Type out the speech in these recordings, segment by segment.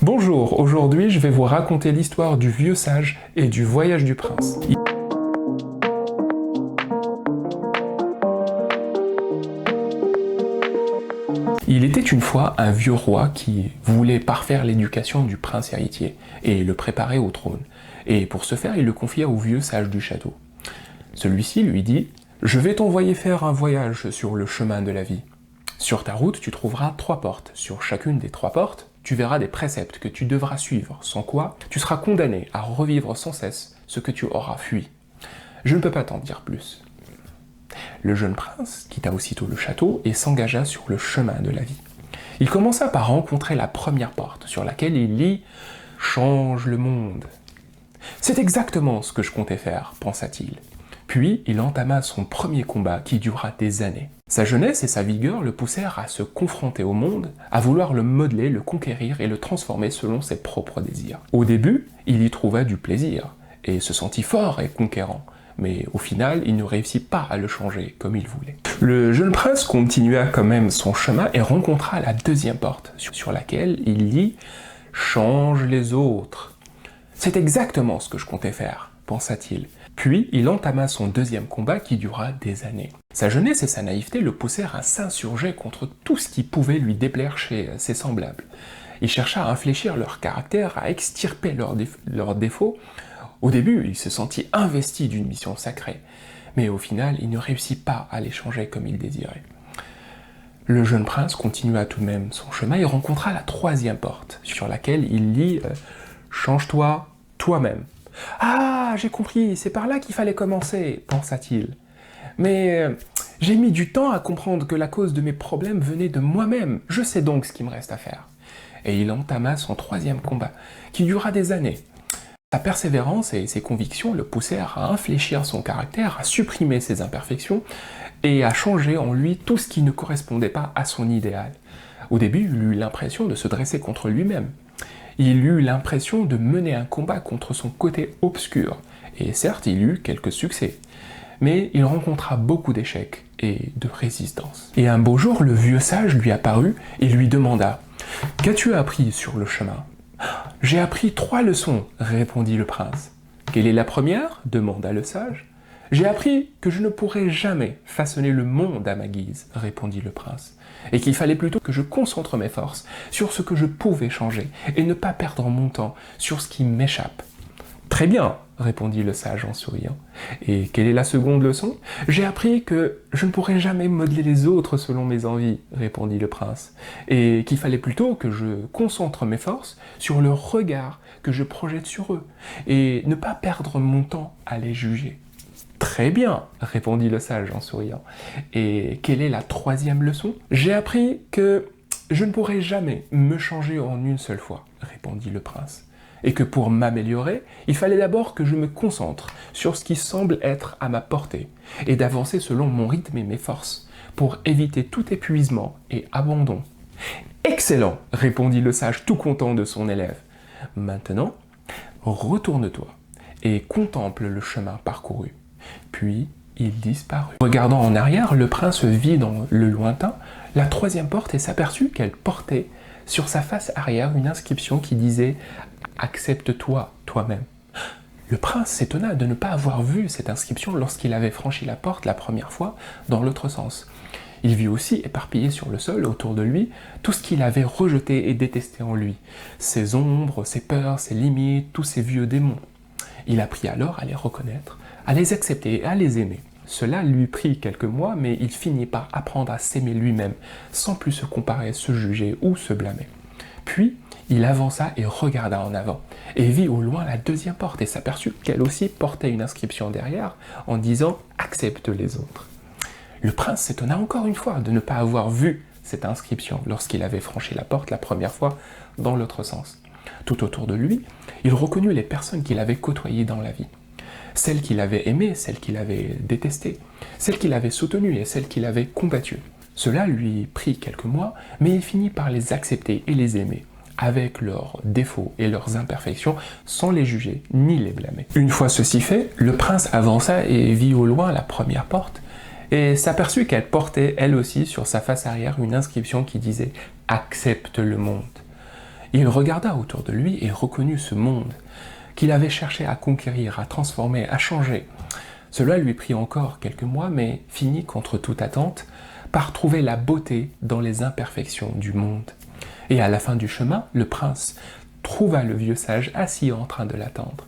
Bonjour, aujourd'hui je vais vous raconter l'histoire du vieux sage et du voyage du prince. Il était une fois un vieux roi qui voulait parfaire l'éducation du prince héritier et le préparer au trône. Et pour ce faire, il le confia au vieux sage du château. Celui-ci lui dit « Je vais t'envoyer faire un voyage sur le chemin de la vie. Sur ta route, tu trouveras 3 portes. Sur chacune des 3 portes, tu verras des préceptes que tu devras suivre, sans quoi tu seras condamné à revivre sans cesse ce que tu auras fui. Je ne peux pas t'en dire plus. » Le jeune prince quitta aussitôt le château et s'engagea sur le chemin de la vie. Il commença par rencontrer la première porte, sur laquelle il lit « Change le monde ». C'est exactement ce que je comptais faire, pensa-t-il. Puis il entama son premier combat qui dura des années. Sa jeunesse et sa vigueur le poussèrent à se confronter au monde, à vouloir le modeler, le conquérir et le transformer selon ses propres désirs. Au début, il y trouva du plaisir, et se sentit fort et conquérant, mais au final, il ne réussit pas à le changer comme il voulait. Le jeune prince continua quand même son chemin et rencontra la deuxième porte, sur laquelle il lit « Change les autres ». C'est exactement ce que je comptais faire, pensa-t-il. Puis, il entama son deuxième combat qui dura des années. Sa jeunesse et sa naïveté le poussèrent à s'insurger contre tout ce qui pouvait lui déplaire chez ses semblables. Il chercha à infléchir leur caractère, à extirper leurs défauts. Au début, il se sentit investi d'une mission sacrée, mais au final, il ne réussit pas à les changer comme il désirait. Le jeune prince continua tout de même son chemin et rencontra la troisième porte, sur laquelle il lit « Change-toi toi-même ». « Ah, j'ai compris, c'est par là qu'il fallait commencer, pensa-t-il. Mais j'ai mis du temps à comprendre que la cause de mes problèmes venait de moi-même. Je sais donc ce qu'il me reste à faire. » Et il entama son troisième combat, qui dura des années. Sa persévérance et ses convictions le poussèrent à infléchir son caractère, à supprimer ses imperfections et à changer en lui tout ce qui ne correspondait pas à son idéal. Au début, il eut l'impression de se dresser contre lui-même. Il eut l'impression de mener un combat contre son côté obscur, et certes il eut quelques succès, mais il rencontra beaucoup d'échecs et de résistance. Et un beau jour, le vieux sage lui apparut et lui demanda « Qu'as-tu appris sur le chemin ?»« J'ai appris 3 leçons, répondit le prince. « Quelle est la première ?» demanda le sage. « J'ai appris que je ne pourrais jamais façonner le monde à ma guise, répondit le prince, et qu'il fallait plutôt que je concentre mes forces sur ce que je pouvais changer, et ne pas perdre mon temps sur ce qui m'échappe. »« Très bien, répondit le sage en souriant. Et quelle est la seconde leçon ? J'ai appris que je ne pourrais jamais modeler les autres selon mes envies, répondit le prince, et qu'il fallait plutôt que je concentre mes forces sur le regard que je projette sur eux, et ne pas perdre mon temps à les juger. » Très bien, répondit le sage en souriant. Et quelle est la troisième leçon ? J'ai appris que je ne pourrais jamais me changer en une seule fois, répondit le prince. Et que pour m'améliorer, il fallait d'abord que je me concentre sur ce qui semble être à ma portée, et d'avancer selon mon rythme et mes forces, pour éviter tout épuisement et abandon. Excellent, répondit le sage tout content de son élève. Maintenant, retourne-toi et contemple le chemin parcouru. Puis il disparut. Regardant en arrière, le prince vit dans le lointain la troisième porte et s'aperçut qu'elle portait sur sa face arrière une inscription qui disait « Accepte-toi toi-même ». Le prince s'étonna de ne pas avoir vu cette inscription lorsqu'il avait franchi la porte la première fois dans l'autre sens. Il vit aussi éparpillé sur le sol autour de lui tout ce qu'il avait rejeté et détesté en lui, ses ombres, ses peurs, ses limites, tous ses vieux démons. Il apprit alors à les reconnaître, à les accepter et à les aimer. Cela lui prit quelques mois, mais il finit par apprendre à s'aimer lui-même, sans plus se comparer, se juger ou se blâmer. Puis, il avança et regarda en avant, et vit au loin la deuxième porte, et s'aperçut qu'elle aussi portait une inscription derrière, en disant « Accepte les autres ». Le prince s'étonna encore une fois de ne pas avoir vu cette inscription lorsqu'il avait franchi la porte la première fois dans l'autre sens. Tout autour de lui, il reconnut les personnes qu'il avait côtoyées dans la vie. Celles qu'il avait aimées, celles qu'il avait détestées, celles qu'il avait soutenues et celles qu'il avait combattues. Cela lui prit quelques mois, mais il finit par les accepter et les aimer, avec leurs défauts et leurs imperfections, sans les juger ni les blâmer. Une fois ceci fait, le prince avança et vit au loin la première porte, et s'aperçut qu'elle portait elle aussi sur sa face arrière une inscription qui disait « Accepte le monde ». Il regarda autour de lui et reconnut ce monde qu'il avait cherché à conquérir, à transformer, à changer. Cela lui prit encore quelques mois, mais finit contre toute attente par trouver la beauté dans les imperfections du monde. Et à la fin du chemin, le prince trouva le vieux sage assis en train de l'attendre.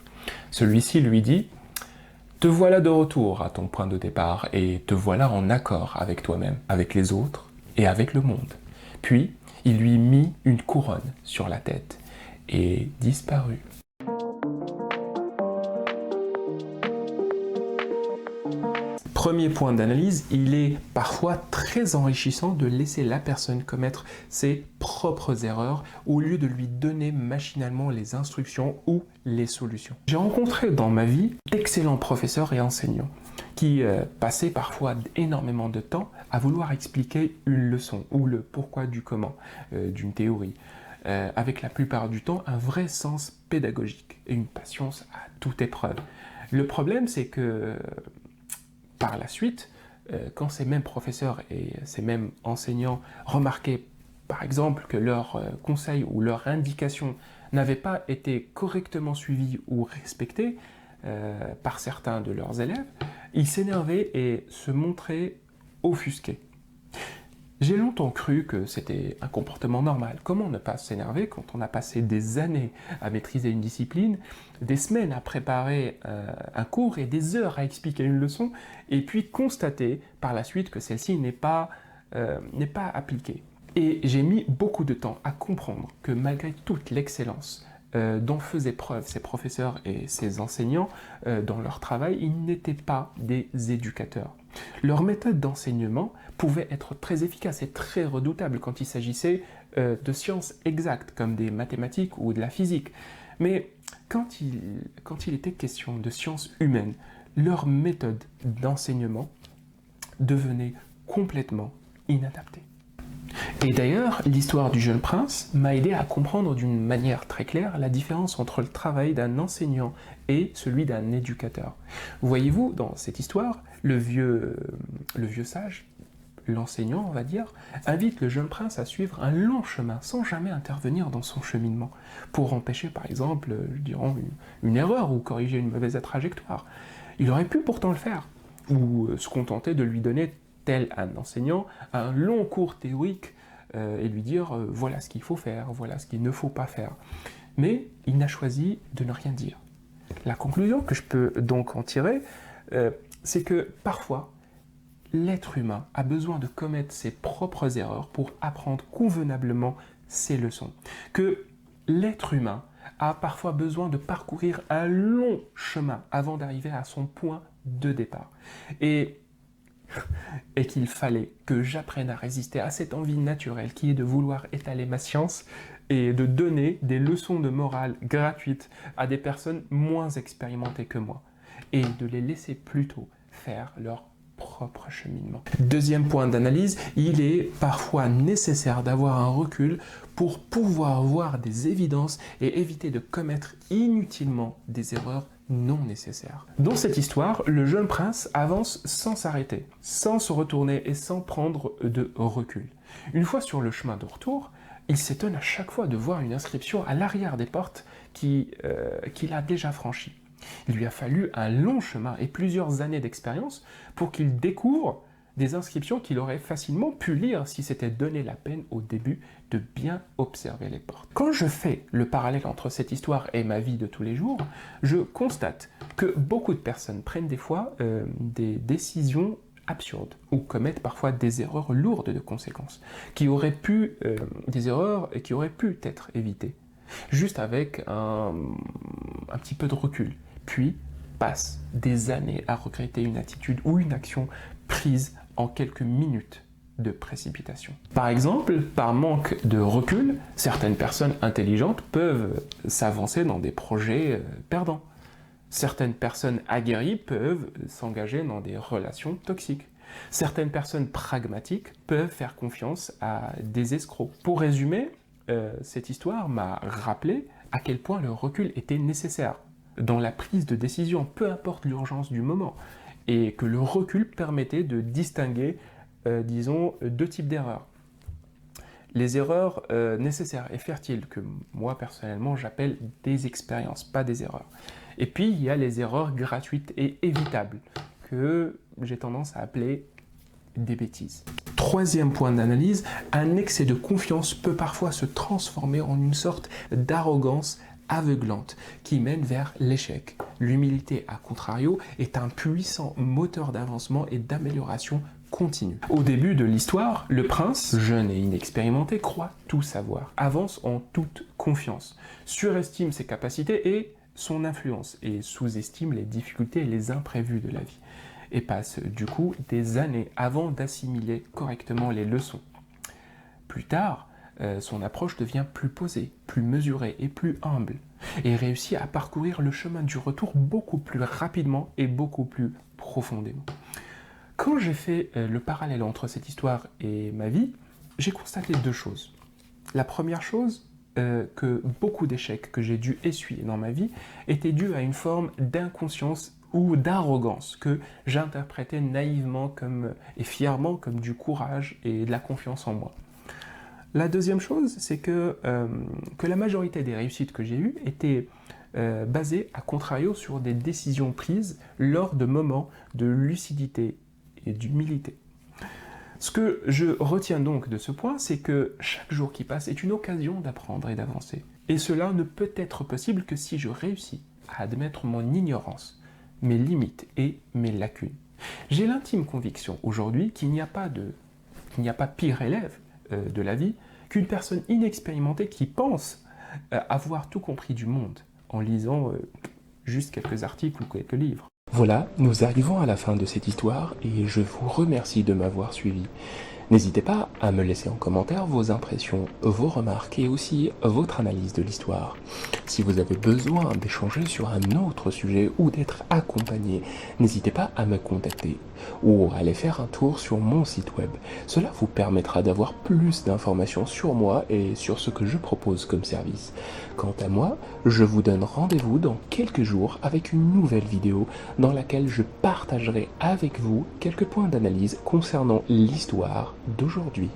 Celui-ci lui dit « Te voilà de retour à ton point de départ et te voilà en accord avec toi-même, avec les autres et avec le monde. » Puis, il lui mit une couronne sur la tête et disparut. Premier point d'analyse, il est parfois très enrichissant de laisser la personne commettre ses propres erreurs au lieu de lui donner machinalement les instructions ou les solutions. J'ai rencontré dans ma vie d'excellents professeurs et enseignants qui passaient parfois énormément de temps à vouloir expliquer une leçon ou le pourquoi du comment d'une théorie, avec la plupart du temps un vrai sens pédagogique et une patience à toute épreuve. Le problème, c'est que par la suite, quand ces mêmes professeurs et ces mêmes enseignants remarquaient, par exemple, que leurs conseils ou leurs indications n'avaient pas été correctement suivis ou respectés par certains de leurs élèves, ils s'énervaient et se montraient offusqués. J'ai longtemps cru que c'était un comportement normal. Comment ne pas s'énerver quand on a passé des années à maîtriser une discipline, des semaines à préparer un cours et des heures à expliquer une leçon, et puis constater par la suite que celle-ci n'est pas appliquée. Et j'ai mis beaucoup de temps à comprendre que malgré toute l'excellence dont faisaient preuve ces professeurs et ces enseignants dans leur travail, ils n'étaient pas des éducateurs. Leur méthode d'enseignement pouvait être très efficace et très redoutable quand il s'agissait de sciences exactes comme des mathématiques ou de la physique. Mais quand il était question de sciences humaines, leur méthode d'enseignement devenait complètement inadaptée. Et d'ailleurs, l'histoire du jeune prince m'a aidé à comprendre d'une manière très claire la différence entre le travail d'un enseignant et celui d'un éducateur. Voyez-vous, dans cette histoire, le vieux sage, l'enseignant, on va dire, invite le jeune prince à suivre un long chemin sans jamais intervenir dans son cheminement, pour empêcher par exemple, une erreur ou corriger une mauvaise trajectoire. Il aurait pu pourtant le faire, ou se contenter de lui donner tel un enseignant, un long cours théorique et lui dire voilà ce qu'il faut faire, voilà ce qu'il ne faut pas faire. Mais il n'a choisi de ne rien dire. La conclusion que je peux donc en tirer, c'est que parfois, l'être humain a besoin de commettre ses propres erreurs pour apprendre convenablement ses leçons. Que l'être humain a parfois besoin de parcourir un long chemin avant d'arriver à son point de départ. Et qu'il fallait que j'apprenne à résister à cette envie naturelle qui est de vouloir étaler ma science et de donner des leçons de morale gratuites à des personnes moins expérimentées que moi et de les laisser plutôt faire leur propre cheminement. Deuxième point d'analyse, il est parfois nécessaire d'avoir un recul pour pouvoir voir des évidences et éviter de commettre inutilement des erreurs non nécessaire. Dans cette histoire, le jeune prince avance sans s'arrêter, sans se retourner et sans prendre de recul. Une fois sur le chemin de retour, il s'étonne à chaque fois de voir une inscription à l'arrière des portes qu'il a déjà franchies. Il lui a fallu un long chemin et plusieurs années d'expérience pour qu'il découvre des inscriptions qu'il aurait facilement pu lire si s'était donné la peine au début de bien observer les portes. Quand je fais le parallèle entre cette histoire et ma vie de tous les jours, je constate que beaucoup de personnes prennent des fois des décisions absurdes ou commettent parfois des erreurs lourdes de conséquences, des erreurs qui auraient pu être évitées, juste avec un petit peu de recul, puis passent des années à regretter une attitude ou une action prise en quelques minutes de précipitation. Par exemple, par manque de recul, certaines personnes intelligentes peuvent s'avancer dans des projets perdants. Certaines personnes aguerries peuvent s'engager dans des relations toxiques. Certaines personnes pragmatiques peuvent faire confiance à des escrocs. Pour résumer, cette histoire m'a rappelé à quel point le recul était nécessaire dans la prise de décision, peu importe l'urgence du moment, et que le recul permettait de distinguer, disons, deux types d'erreurs. les erreurs nécessaires et fertiles, que moi personnellement j'appelle des expériences, pas des erreurs. Et puis il y a les erreurs gratuites et évitables, que j'ai tendance à appeler des bêtises. Troisième point d'analyse, un excès de confiance peut parfois se transformer en une sorte d'arrogance aveuglante qui mène vers l'échec. L'humilité, à contrario, est un puissant moteur d'avancement et d'amélioration continue. Au début de l'histoire, le prince, jeune et inexpérimenté, croit tout savoir, avance en toute confiance, surestime ses capacités et son influence et sous-estime les difficultés et les imprévus de la vie, et passe du coup des années avant d'assimiler correctement les leçons. Plus tard, son approche devient plus posée, plus mesurée et plus humble, et réussit à parcourir le chemin du retour beaucoup plus rapidement et beaucoup plus profondément. Quand j'ai fait le parallèle entre cette histoire et ma vie, j'ai constaté deux choses. La première chose, que beaucoup d'échecs que j'ai dû essuyer dans ma vie étaient dus à une forme d'inconscience ou d'arrogance que j'interprétais naïvement et fièrement comme du courage et de la confiance en moi. La deuxième chose, c'est que la majorité des réussites que j'ai eues étaient basées, à contrario, sur des décisions prises lors de moments de lucidité et d'humilité. Ce que je retiens donc de ce point, c'est que chaque jour qui passe est une occasion d'apprendre et d'avancer. Et cela ne peut être possible que si je réussis à admettre mon ignorance, mes limites et mes lacunes. J'ai l'intime conviction aujourd'hui qu'il n'y a pas pire élève de la vie qu'une personne inexpérimentée qui pense avoir tout compris du monde en lisant juste quelques articles ou quelques livres. Voilà, nous arrivons à la fin de cette histoire et je vous remercie de m'avoir suivi. N'hésitez pas à me laisser en commentaire vos impressions, vos remarques et aussi votre analyse de l'histoire. Si vous avez besoin d'échanger sur un autre sujet ou d'être accompagné, n'hésitez pas à me contacter ou à aller faire un tour sur mon site web. Cela vous permettra d'avoir plus d'informations sur moi et sur ce que je propose comme service. Quant à moi, je vous donne rendez-vous dans quelques jours avec une nouvelle vidéo dans laquelle je partagerai avec vous quelques points d'analyse concernant l'histoire d'aujourd'hui.